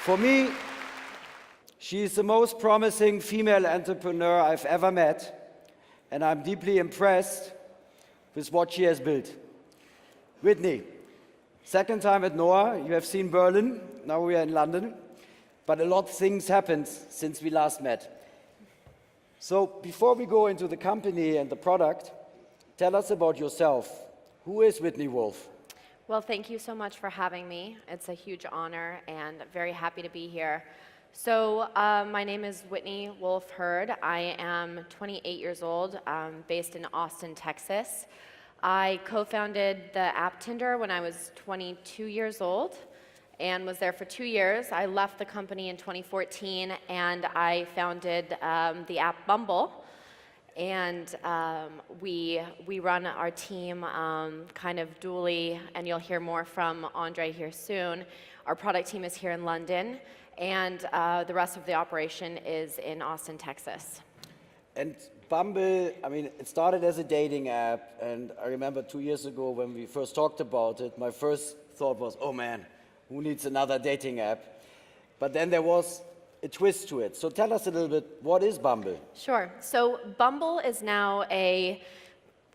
For me, she is the most promising female entrepreneur I've ever met, and I'm deeply impressed with what she has built. Whitney, second time at NOAH, you have seen Berlin, now we are in London, but a lot of things happened since we last met. So before we go into the company and the product, tell us about yourself. Who is Whitney Wolff? Well, thank you so much for having me. It's a huge honor and very happy to be here. So my name is Whitney Wolff Hurd. I am 28 years old, based in Austin, Texas. I co-founded the app Tinder when I was 22 years old and was there for 2 years. I left the company in 2014 and I founded the app Bumble. And we run our team kind of dually, and you'll hear more from Andrey here soon. Our product team is here in London, and the rest of the operation is in Austin, Texas. And Bumble, I mean, it started as a dating app, and I remember 2 years ago when we first talked about it, my first thought was, oh man, who needs another dating app? But then there was a twist to it. So tell us a little bit, what is Bumble? Sure. So Bumble is now a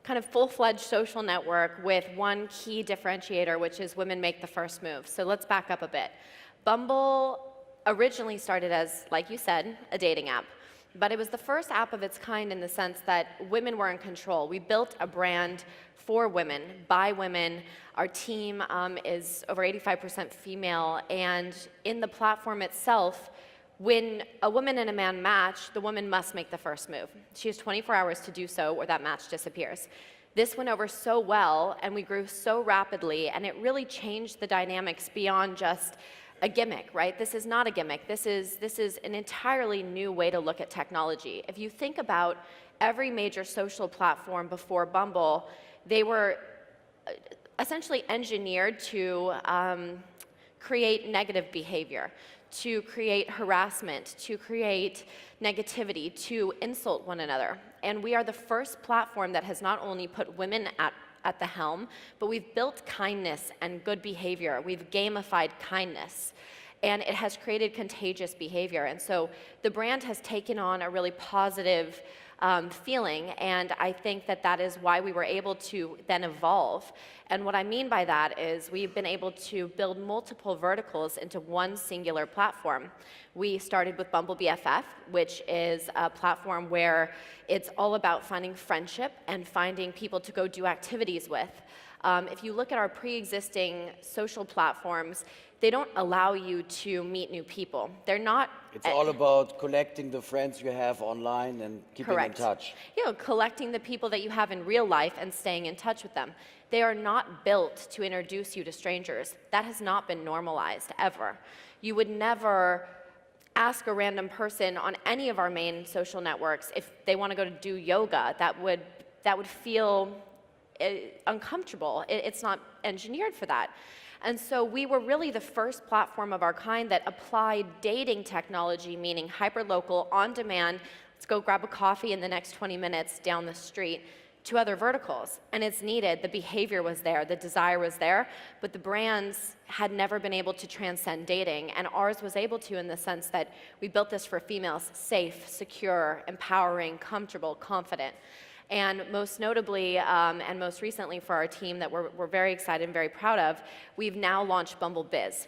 kind of full-fledged social network with one key differentiator, which is women make the first move. So let's back up a bit. Bumble originally started as, like you said, a dating app. But it was the first app of its kind in the sense that women were in control. We built a brand for women, by women. Our team is over 85% female, and in the platform itself, when a woman and a man match, the woman must make the first move. She has 24 hours to do so, or that match disappears. This went over so well, and we grew so rapidly, and it really changed the dynamics beyond just a gimmick, right? This is not a gimmick. This is an entirely new way to look at technology. If you think about every major social platform before Bumble, they were essentially engineered to create negative behavior, to create harassment, to create negativity, to insult one another. And we are the first platform that has not only put women at the helm, but we've built kindness and good behavior. We've gamified kindness, and it has created contagious behavior. And so the brand has taken on a really positive feeling, and I think that that is why we were able to then evolve. And what I mean by that is we've been able to build multiple verticals into one singular platform. We started with Bumble BFF, which is a platform where it's all about finding friendship and finding people to go do activities with. If you look at our pre-existing social platforms, they don't allow you to meet new people. They're not. It's all about collecting the friends you have online and keeping in touch. You know, collecting the people that you have in real life and staying in touch with them. They are not built to introduce you to strangers. That has not been normalized ever. You would never ask a random person on any of our main social networks if they want to go to do yoga. That would feel uncomfortable. It's not engineered for that. And so we were really the first platform of our kind that applied dating technology, meaning hyperlocal, on demand, let's go grab a coffee in the next 20 minutes down the street, to other verticals. And it's needed. The behavior was there, the desire was there, but the brands had never been able to transcend dating, and ours was able to in the sense that we built this for females: safe, secure, empowering, comfortable, confident. And most notably, and most recently for our team that we're very excited and very proud of, we've now launched Bumble Biz.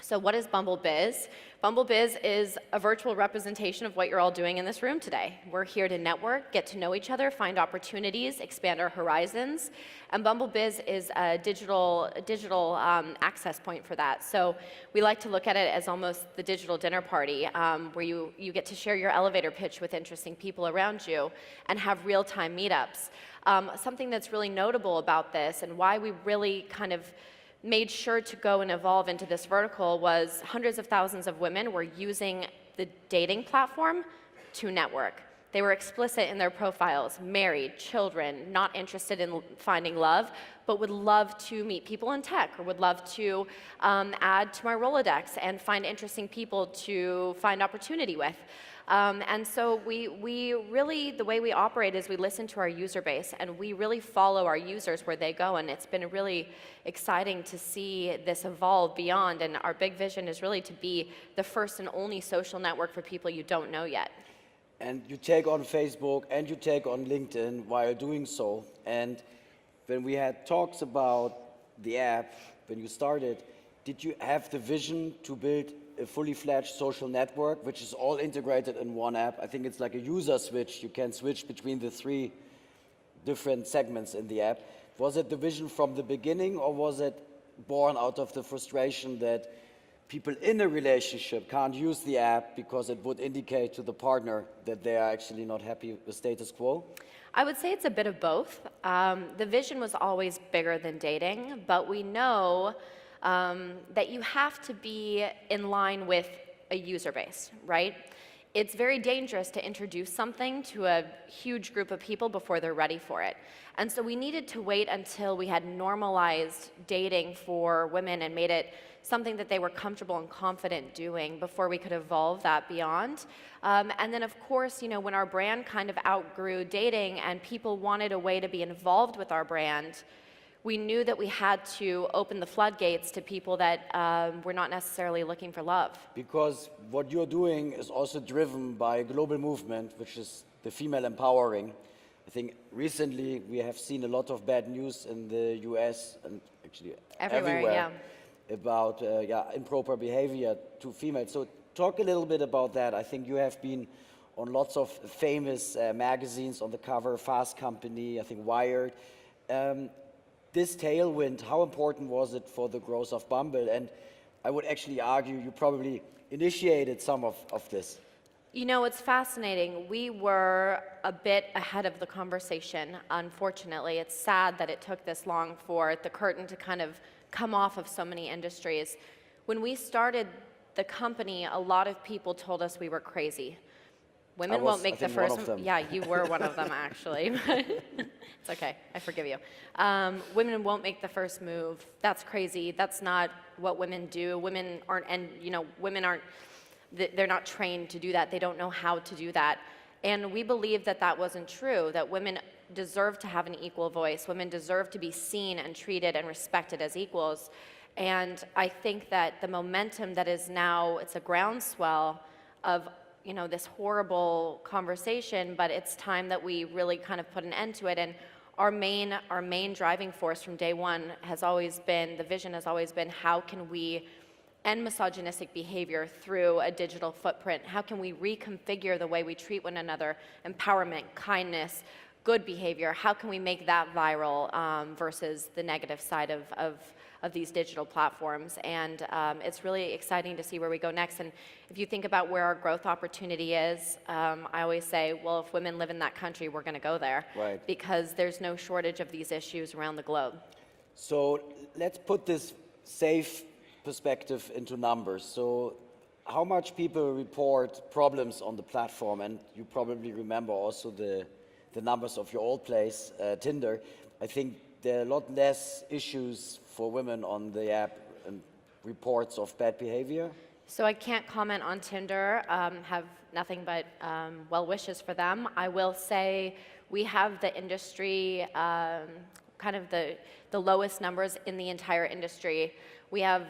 So what is Bumble Biz? Bumble Biz is a virtual representation of what you're all doing in this room today. We're here to network, get to know each other, find opportunities, expand our horizons. And Bumble Biz is a digital access point for that. So we like to look at it as almost the digital dinner party, where you get to share your elevator pitch with interesting people around you and have real-time meetups. Something that's really notable about this and why we really kind of made sure to go and evolve into this vertical was hundreds of thousands of women were using the dating platform to network. They were explicit in their profiles, married, children, not interested in finding love, but would love to meet people in tech, or would love to add to my Rolodex and find interesting people to find opportunity with. And so we really, the way we operate is we listen to our user base, and we really follow our users where they go, and it's been really exciting to see this evolve beyond, and our big vision is really to be the first and only social network for people you don't know yet. And you take on Facebook and you take on LinkedIn while doing so. And when we had talks about the app, when you started, did you have the vision to build a fully fledged social network, which is all integrated in one app? I think it's like a user switch. You can switch between the 3 different segments in the app. Was it the vision from the beginning, or was it born out of the frustration that people in a relationship can't use the app because it would indicate to the partner that they are actually not happy with the status quo? I would say it's a bit of both. The vision was always bigger than dating, but we know that you have to be in line with a user base, right? It's very dangerous to introduce something to a huge group of people before they're ready for it. And so we needed to wait until we had normalized dating for women and made it something that they were comfortable and confident doing before we could evolve that beyond. And then, of course, you know, when our brand kind of outgrew dating and people wanted a way to be involved with our brand, we knew that we had to open the floodgates to people that were not necessarily looking for love. Because what you're doing is also driven by a global movement, which is the female empowering. I think recently we have seen a lot of bad news in the US and actually everywhere about improper behavior to females. So talk a little bit about that. I think you have been on lots of famous magazines on the cover, Fast Company, I think Wired. This tailwind, how important was it for the growth of Bumble? And I would actually argue you probably initiated some of this. You know, it's fascinating. We were a bit ahead of the conversation, unfortunately. It's sad that it took this long for the curtain to kind of come off of so many industries. When we started the company, a lot of people told us we were crazy. Women won't make the first move. Yeah, you were one of them, actually. It's okay, I forgive you. Women won't make the first move. That's crazy. That's not what women do. Women aren't, and you know, women aren't, they're not trained to do that. They don't know how to do that. And we believed that that wasn't true, that women deserve to have an equal voice. Women deserve to be seen and treated and respected as equals. And I think that the momentum that is now, it's a groundswell of, you know, this horrible conversation, but it's time that we really kind of put an end to it. And our main driving force from day one has always been, the vision has always been, how can we end misogynistic behavior through a digital footprint? How can we reconfigure the way we treat one another? Empowerment, kindness, good behavior. How can we make that viral versus the negative side of these digital platforms? And it's really exciting to see where we go next. And if you think about where our growth opportunity is, I always say, well, if women live in that country, we're going to go there. Right. Because there's no shortage of these issues around the globe. So let's put this safe perspective into numbers. So how much people report problems on the platform? And you probably remember also the numbers of your old place, Tinder. I think there are a lot less issues for women on the app and reports of bad behavior. So I can't comment on Tinder, have nothing but well wishes for them. I will say we have the industry, kind of the lowest numbers in the entire industry. We have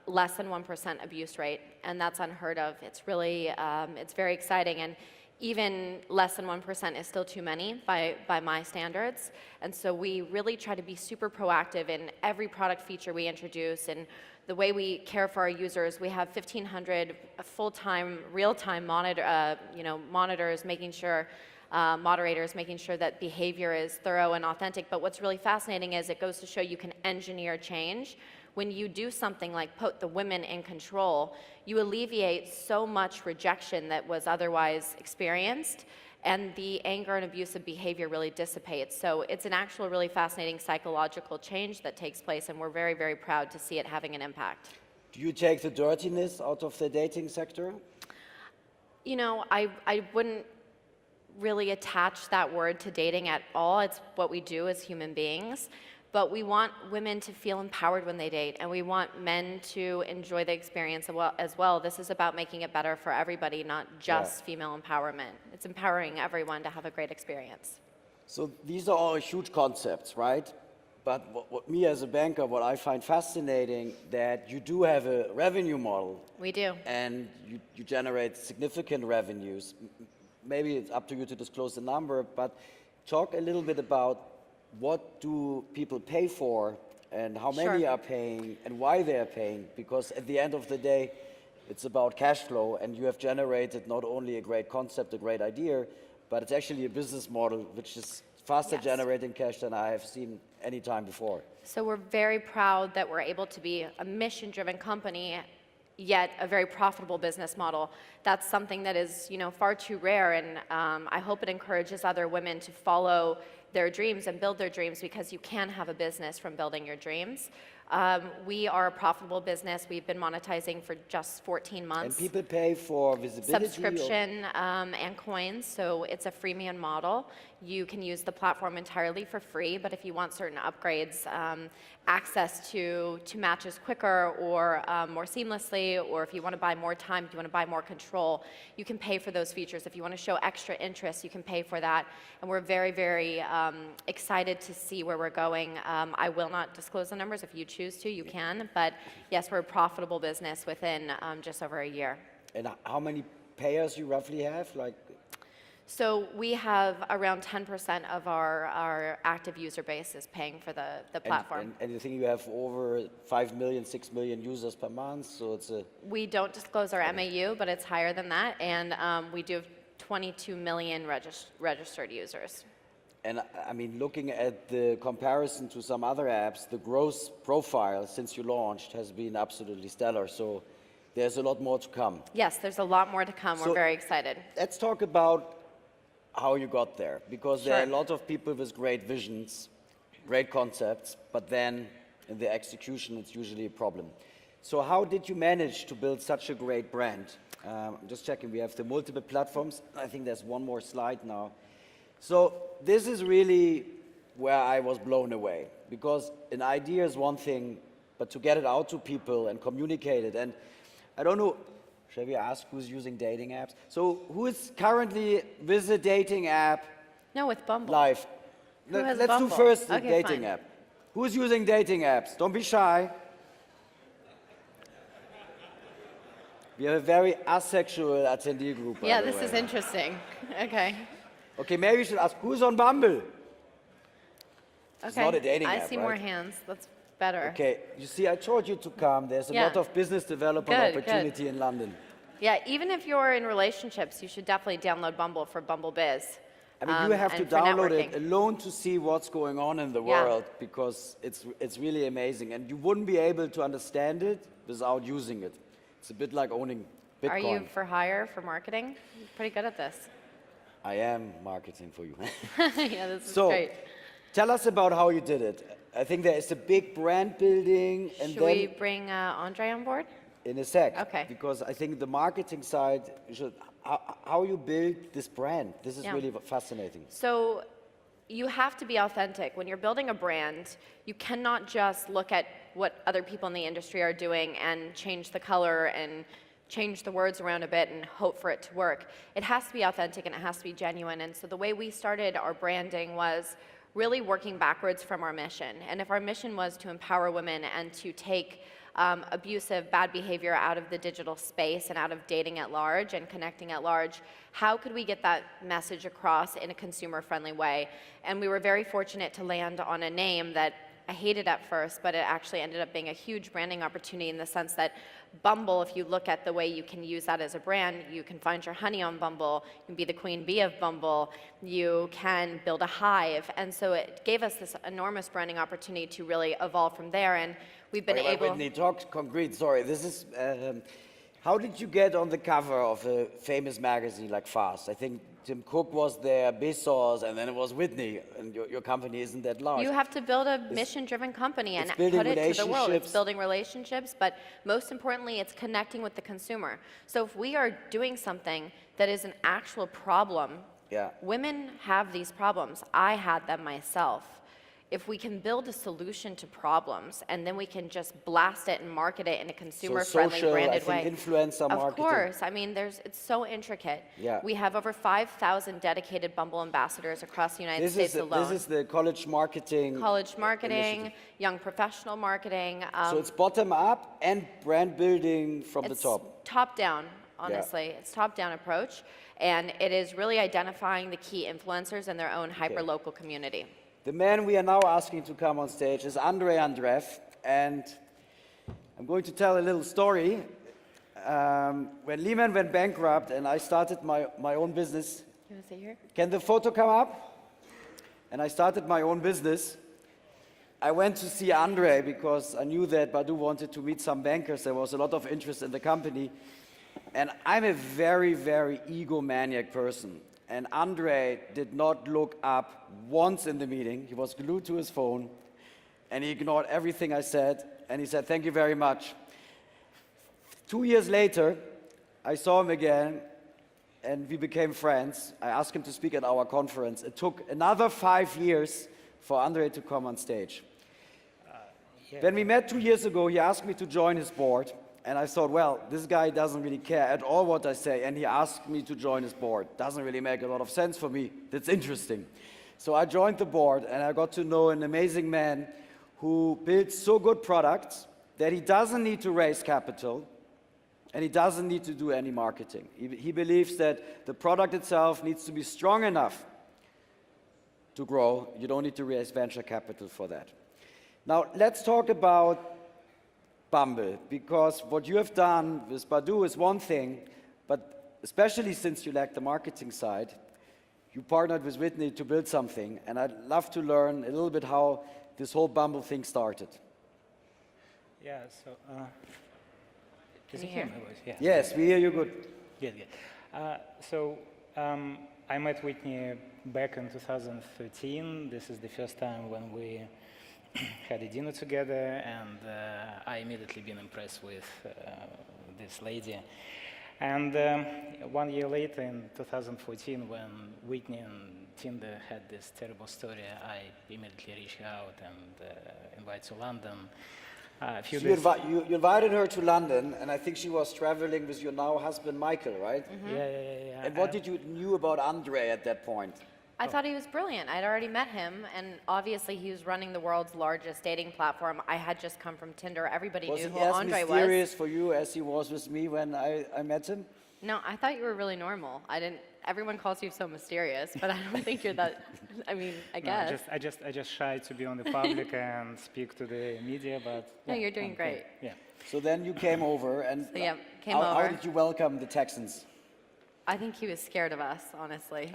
less than 1% abuse rate, and that's unheard of. It's really, it's very exciting, and even less than 1% is still too many by my standards. And so we really try to be super proactive in every product feature we introduce, and the way we care for our users. We have 1,500 full-time, real-time monitors making sure, moderators making sure that behavior is thorough and authentic. But what's really fascinating is it goes to show you can engineer change. When you do something like put the women in control, you alleviate so much rejection that was otherwise experienced, and the anger and abusive behavior really dissipates. So it's an actual really fascinating psychological change that takes place, and we're very, very proud to see it having an impact. Do you take the dirtiness out of the dating sector? You know, I wouldn't really attach that word to dating at all. It's what we do as human beings. But we want women to feel empowered when they date, and we want men to enjoy the experience as well. This is about making it better for everybody, not just female empowerment. It's empowering everyone to have a great experience. So these are all huge concepts, right? But what me as a banker, what I find fascinating, that you do have a revenue model. We do. And you generate significant revenues. Maybe it's up to you to disclose the number, but talk a little bit about what do people pay for and how many are paying and why they're paying, because at the end of the day, it's about cash flow, and you have generated not only a great concept, a great idea, but it's actually a business model which is faster generating cash than I have seen any time before. So we're very proud that we're able to be a mission-driven company, yet a very profitable business model. That's something that is, far too rare, and I hope it encourages other women to follow their dreams and build their dreams, because you can have a business from building your dreams. We are a profitable business. We've been monetizing for just 14 months. And people pay for visibility? Subscription and coins, so it's a freemium model. You can use the platform entirely for free, but if you want certain upgrades, access to matches quicker or more seamlessly, or if you want to buy more time, if you want to buy more control, you can pay for those features. If you want to show extra interest, you can pay for that. And we're very, very excited to see where we're going. I will not disclose the numbers. If you choose to, you can. But yes, we're a profitable business within just over a year. And how many payers you roughly have? So we have around 10% of our active user base is paying for the platform. And you think you have over 5 million, 6 million users per month, so it's a... We don't disclose our MAU, but it's higher than that, and we do have 22 million registered users. And I mean, looking at the comparison to some other apps, the growth profile since you launched has been absolutely stellar, so there's a lot more to come. Yes, there's a lot more to come. We're very excited. Let's talk about how you got there, because there are a lot of people with great visions, great concepts, but then in the execution it's usually a problem. So how did you manage to build such a great brand? I'm just checking, we have the multiple platforms. I think there's one more slide now. So this is really where I was blown away, because an idea is one thing, but to get it out to people and communicate it, and I don't know, shall we ask who's using dating apps? So who is currently with a dating app? No, with Bumble. Live. Let's do first the dating app. Who's using dating apps? Don't be shy. We have a very asexual attendee group. Yeah, this is interesting. Okay. Okay, maybe we should ask, who's on Bumble? It's not a dating app, I see more hands. That's better. Okay, you see, I told you to come. There's a lot of business development opportunity in London. Yeah, even if you're in relationships, you should definitely download Bumble for Bumble Biz. I mean, you have to download it alone to see what's going on in the world, because it's really amazing. And you wouldn't be able to understand it without using it. It's a bit like owning Bitcoin. Are you for hire for marketing? You're pretty good at this. I am marketing for you. Yeah, this is great. Tell us about how you did it. I think there is a big brand building. And should we bring Andrey on board? In a sec. Okay. Because I think the marketing side, how you build this brand, this is really fascinating. So you have to be authentic. When you're building a brand, you cannot just look at what other people in the industry are doing and change the color and change the words around a bit and hope for it to work. It has to be authentic and it has to be genuine. And so the way we started our branding was really working backwards from our mission. And if our mission was to empower women and to take abusive, bad behavior out of the digital space and out of dating at large and connecting at large, how could we get that message across in a consumer-friendly way? And we were very fortunate to land on a name that I hated at first, but it actually ended up being a huge branding opportunity in the sense that Bumble, if you look at the way you can use that as a brand, you can find your honey on Bumble, you can be the queen bee of Bumble, you can build a hive. And so it gave us this enormous branding opportunity to really evolve from there. And we've been able... Whitney, talk concrete, sorry. This is... how did you get on the cover of a famous magazine like Fast? I think Tim Cook was there, Bezos, and then it was Whitney, and your company isn't that large. You have to build a mission-driven company and put it to the world. It's building relationships, but most importantly, it's connecting with the consumer. So if we are doing something that is an actual problem Yeah. Women have these problems. I had them myself. If we can build a solution to problems and then we can just blast it and market it in a consumer-friendly, social, branded I think way. influencer Of marketing. course. I mean, it's so intricate. Yeah. We have over 5,000 dedicated Bumble ambassadors across the United States alone. This is the college marketing. College marketing, initiative. young professional marketing. So it's bottom up and brand building from the It's top. top down, honestly. It's top down approach. And it is really identifying the key influencers in their own hyper-local community. The man we are now asking to come on stage is Andreev, and I'm going to tell a little story. When Lehman went bankrupt and I started my own business. You want to sit here? Can the photo come up? And I started my own business. I went to see Andrey because I knew that Badoo wanted to meet some bankers. There was a lot of interest in the company. And I'm a very, very egomaniac person. And Andrey did not look up once in the meeting. He was glued to his phone. And he ignored everything I said. And he said, thank you very much. 2 years later, I saw him again. And we became friends. I asked him to speak at our conference. It took another 5 years for Andrey to come on stage. When we met 2 years ago, he asked me to join his board. And I thought, well, this guy doesn't really care at all what I say. And he asked me to join his board. Doesn't really make a lot of sense for me. That's interesting. So I joined the board, and I got to know an amazing man who builds so good products that he doesn't need to raise capital, and he doesn't need to do any marketing. He believes that the product itself needs to be strong enough to grow. You don't need to raise venture capital for that. Now, let's talk about Bumble, because what you have done with Badoo is one thing, but especially since you lack the marketing side, you partnered with Whitney to build something, and I'd love to learn a little bit how this whole Bumble thing started. Yeah, so, Can you hear? Yeah. Yes, we hear you good. Good, good. I met Whitney back in 2013. This is the first time when we had a dinner together, and I immediately been impressed with this lady. And 1 year later, in 2014, when Whitney and Tinder had this terrible story, I immediately reached out and invited to London. So you invited her to London, and I think she was traveling with your now husband, Michael, right? Mm-hmm. Yeah. And what did you knew about Andrey at that point? I thought he was brilliant. I'd already met him, and obviously he was running the world's largest dating platform. I had just come from Tinder. Everybody knew who Andrey was. Was he as mysterious for you as he was with me when I met him? No, I thought you were really normal. Everyone calls you so mysterious, but I don't think you're that. I mean, I guess. No, I just shy to be on the public and speak to the media, but No, you're doing great. Yeah. So then you came over, and So, yeah, came how over. did you welcome the Texans? I think he was scared of us, honestly.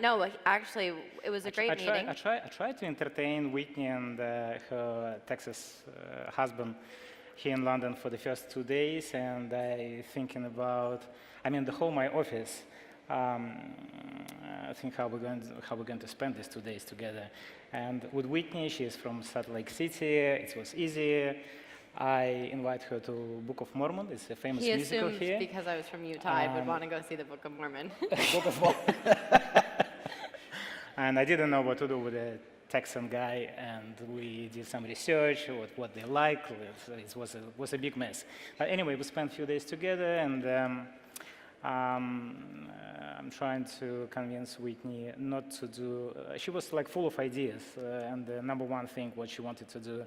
No, actually, it was a great meeting. I tried to entertain Whitney and her Texas husband here in London for the first 2 days, and I thinking about, the whole my office. I think how we're going to spend these 2 days together. And with Whitney, she is from Salt Lake City. It was easy. I invite her to Book of Mormon. It's a famous musical here. He assumed because I was from Utah, I would want to go see the Book of Mormon. Book of Mormon. And I didn't know what to do with a Texan guy, and we did some research, what they like. It was a big mess. But anyway, we spent a few days together, and I'm trying to convince Whitney not to do. She was like full of ideas, and the number one thing what she wanted to do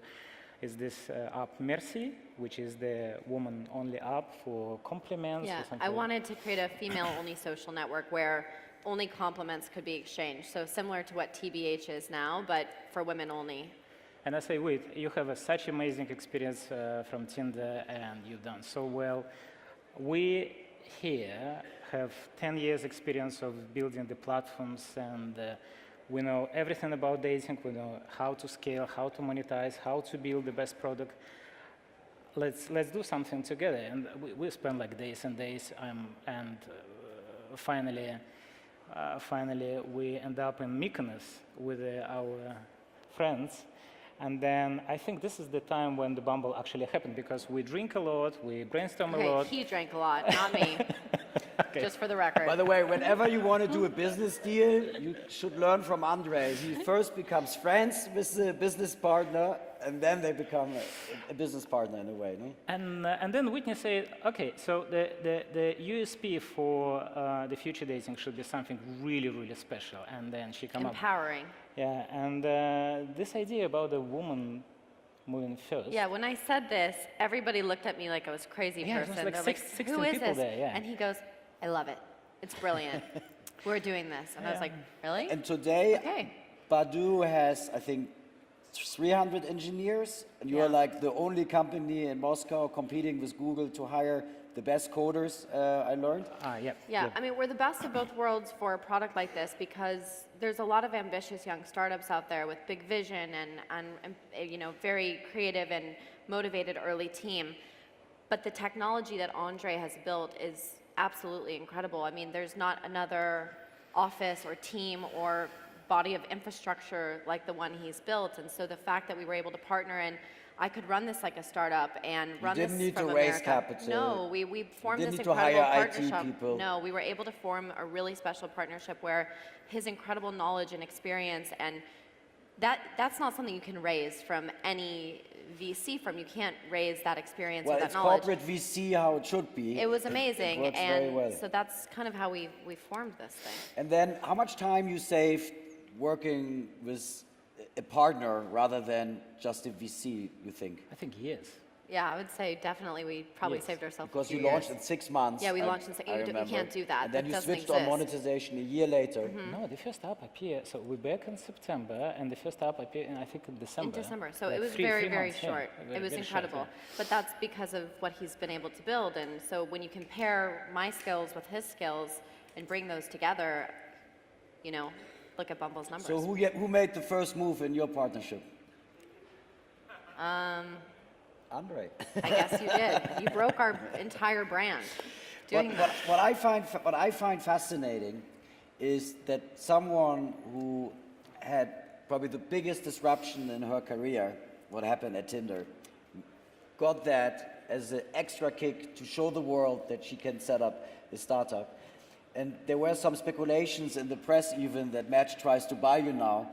is this app Mercy, which is the woman-only app for compliments. Yeah, or something. I wanted to create a female-only social network where only compliments could be exchanged. So similar to what TBH is now, but for women only. And I say, wait, you have such amazing experience from Tinder, and you've done so well. We here have 10 years experience of building the platforms, and we know everything about dating. We know how to scale, how to monetize, how to build the best product. Let's do something together. And we spend like days and days, and finally we end up in Mykonos with our friends. And then I think this is the time when the Bumble actually happened, because we drink a lot, we brainstorm a lot. He drank a lot, not me. just for the record. By the way, whenever you want to do a business deal, you should learn from Andrey. He first becomes friends with the business partner, and then they become a business partner in a way, no? And then Whitney said, okay, so the USP for the future dating should be something really, really special. And then she came up. Empowering. Yeah, and this idea about a woman moving first. Yeah, when I said this, everybody looked at me like I was a crazy Yeah, it person. was like They're 16 who is people this? there, yeah. And he goes, I love it. It's brilliant. We're doing this. And I was like, really? And today, Okay. Badoo has, I think, 300 engineers, and you are like the only company in Moscow competing with Google to hire the best coders, I learned. Yeah, I mean, we're the best of both worlds for a product like this because there's a lot of ambitious young startups out there with big vision and you know, very creative and motivated early team. But the technology that Andrey has built is absolutely incredible. I mean, there's not another office or team or body of infrastructure like the one he's built. And so the fact that we were able to partner and I could run this like a startup and run this from America. You didn't need to raise capital. No, we formed this didn't need to incredible hire IT partnership. people. No, we were able to form a really special partnership where his incredible knowledge and experience, and that's not something you can raise from any VC firm. You can't raise that experience or that knowledge. Well, it's corporate VC how it should be. It was amazing, It works and very well. so that's kind of how we formed this thing. And then how much time you saved working with a partner rather than just a VC, you think? I think years. Yeah, I would say definitely we probably Yes. saved ourselves Because a few you launched years. in 6 months. Yeah, we launched in 6 I months. You remember. can't do that. And then That you doesn't switched on exist. monetization a year later. No, the first app appeared, so we're back in September, and the first app appeared in, I think, in December. In December, so Like it was three very, very months, yeah. short. Very- It was very short, incredible. yeah. But that's because of what he's been able to build. And so when you compare my skills with his skills and bring those together, you know, look at Bumble's numbers. So who made the first move in your partnership? Andrey. I guess you did. You broke our entire brand doing that. What I find fascinating is that someone who had probably the biggest disruption in her career, what happened at Tinder, got that as an extra kick to show the world that she can set up a startup. And there were some speculations in the press even that Match tries to buy you now.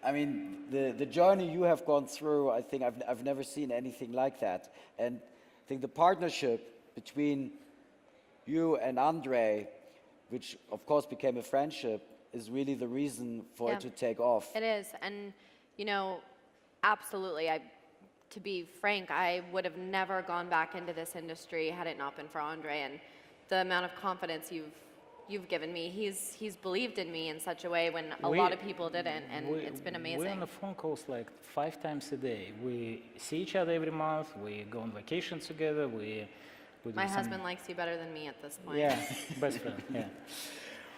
I mean, the journey you have gone through, I think I've never seen anything like that. And I think the partnership between you and Andrey, which of course became a friendship, is really the reason for it to take off. It is. And, you know, absolutely. To be frank, I would have never gone back into this industry had it not been for Andrey. And the amount of confidence you've given me. He's believed in me in such a way when a lot of people didn't, and it's been amazing. We're on the phone calls like 5 times a day. We see each other every month. We go on vacation together. We do My some- husband likes you better than me at this point. Yeah, best friend. Yeah.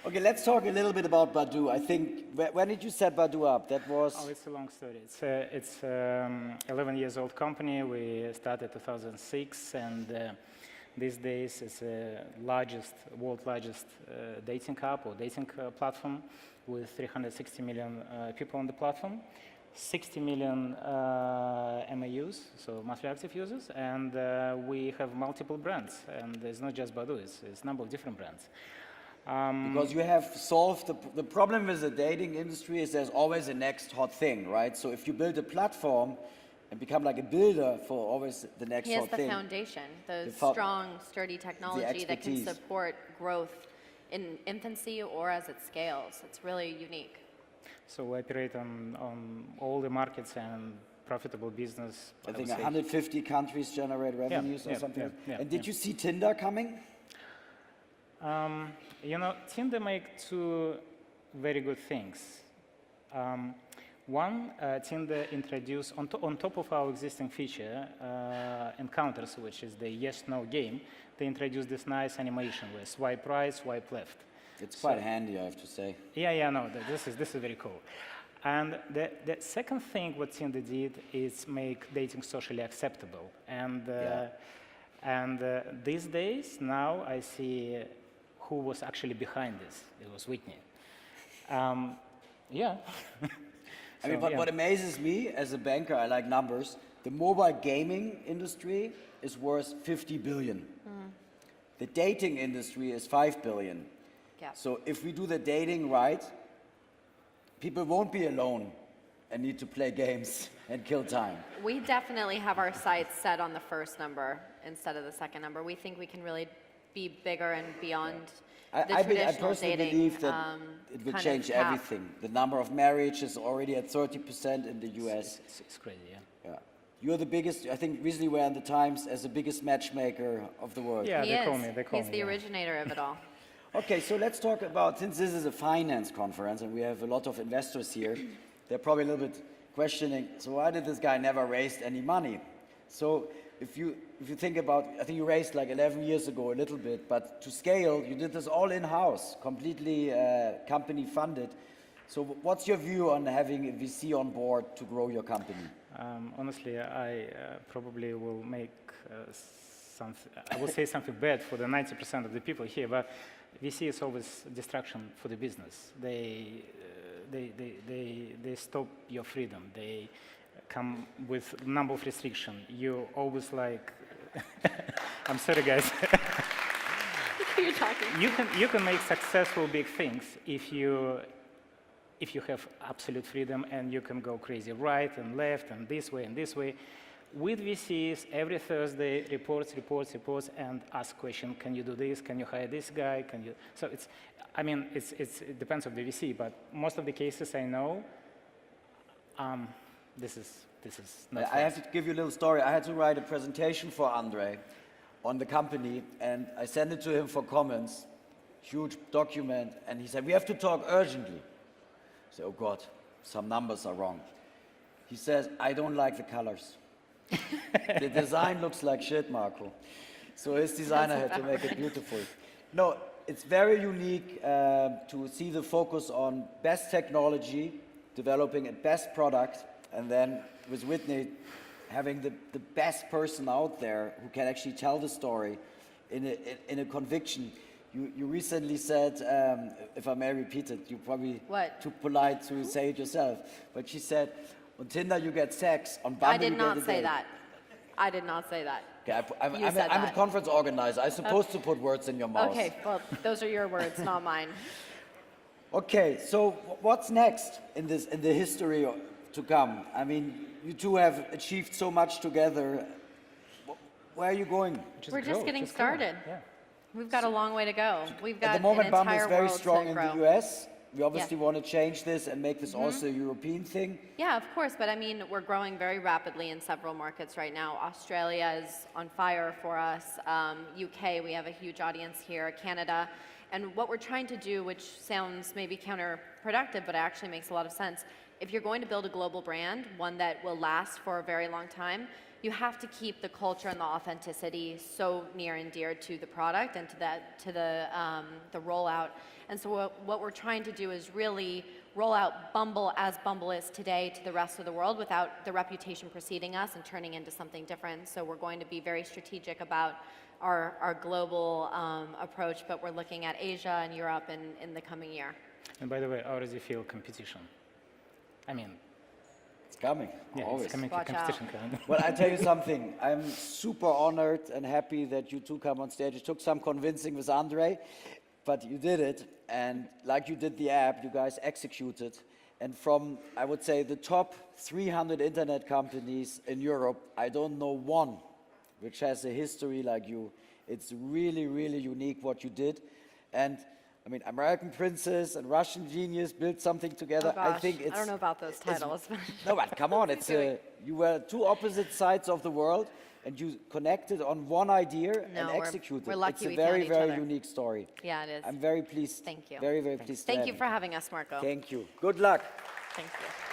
Okay, let's talk a little bit about Badoo. I think, when did you set Badoo up? That was... Oh, it's a long story. It's 11 years old company. We started 2006, and these days it's the world's largest dating app or dating platform with 360 million people on the platform, 60 million MAUs, so monthly active users, and we have multiple brands. And it's not just Badoo, it's a number of different brands. Because you have solved the problem with the dating industry is there's always a next hot thing, right? So if you build a platform and become like a builder for always the next He has hot the thing. foundation, the fo- strong, sturdy technology that can expertise. support growth in infancy or as it scales. It's really unique. So we operate on all the markets and profitable business. I would think say. 150 countries generate revenues or yeah, something. yeah, And did yeah. you see Tinder coming? You know, Tinder make 2 very good things. One, Tinder introduced, on top of our existing feature, encounters, which is the yes-no game, they introduced this nice animation where swipe right, swipe left. It's quite handy, I have to say. Yeah, no, this is very cool. And the second thing what Tinder did is make dating socially acceptable. And these days, now I see who was actually behind this. It was Whitney. Yeah. I mean, what amazes me as a banker, I like numbers, the mobile gaming industry is worth 50 billion. The dating industry is 5 billion. Yeah. So if we do the dating right, people won't be alone and need to play games and kill time. We definitely have our sights set on the first number instead of the second number. We think we can really be bigger and beyond the I traditional personally dating. believe that it will kind of change cap. everything. The number of marriages is already at 30% in the US. It's crazy, yeah. Yeah. You're the biggest, I think recently we're in the Times as the biggest matchmaker of the world. Yeah, He they is. call me. They call He's me. the yeah. originator of it all. Okay, so let's talk about, since this is a finance conference and we have a lot of investors here, they're probably a little bit questioning, so why did this guy never raise any money? So if you think about, I think you raised like 11 years ago a little bit, but to scale, you did this all in-house, completely company funded. So what's your view on having a VC on board to grow your company? Honestly, I probably will make something. I will say something bad for the 90% of the people here, but VC is always distraction for the business. They stop your freedom. They come with number of restrictions. You always like. I'm sorry, guys. You're talking. You can make successful big things if you have absolute freedom and you can go crazy right and left and this way and this way. With VCs, every Thursday, reports, and ask question, can you do this? Can you hire this guy? Can you? So it depends on the VC, but most of the cases I know, this is not I have to give you a little story. I had to write a presentation for Andrey on the company, and I sent it to him for comments, huge document, and he said, we have to talk urgently. I said, oh God, some numbers are wrong. He says, I don't like the colors. The design looks like shit, Marco. So his designer had to make it beautiful. No, it's very unique to see the focus on best technology, developing a best product, and then with Whitney, having the best person out there who can actually tell the story in a conviction. You recently said, if I may repeat it, you probably too polite to say it yourself, but she said, on Tinder you get sex, on Bumble I did you get a not say date. that. I did not say that. Okay, I'm You said a that. conference organizer. I'm supposed to put words in your mouth. Okay, well, those are your words, not mine. Okay, so what's next in the history to come? I mean, you two have achieved so much together. Where are you going? We're just getting go. started. Yeah. We've got a long way to go. We've got At the moment, an Bumble entire is very world strong to in grow. the US. We obviously want to change this and make this also a European thing. Yeah, of course, but I mean, we're growing very rapidly in several markets right now. Australia is on fire for us. UK, we have a huge audience here. Canada. And what we're trying to do, which sounds maybe counterproductive, but actually makes a lot of sense, if you're going to build a global brand, one that will last for a very long time, you have to keep the culture and the authenticity so near and dear to the product and to the rollout. And so what we're trying to do is really roll out Bumble as Bumble is today to the rest of the world without the reputation preceding us and turning into something different. So we're going to be very strategic about our global approach, but we're looking at Asia and Europe in the coming year. And by the way, how does it feel competition? I mean, It's coming, yeah, always. it's coming to Watch out. competition. Coming. Well, I tell you something. I'm super honored and happy that you two come on stage. It took some convincing with Andrey, but you did it. And like you did the app, you guys executed. And from, I would say, the top 300 internet companies in Europe, I don't know one which has a history like you. It's really, really unique what you did. And I mean, American Princess and Russian Genius built something together. Oh gosh, I think it's. I don't know about those titles. No, but come on, it's you were two opposite sides of the world, and you connected on one idea and No, executed. we're lucky it's a we very, found each very other. unique story. Yeah, it is. I'm very pleased. Thank you. Very, very pleased. to Thank have you for having us, Marco. Thank you. Good luck. Thank you.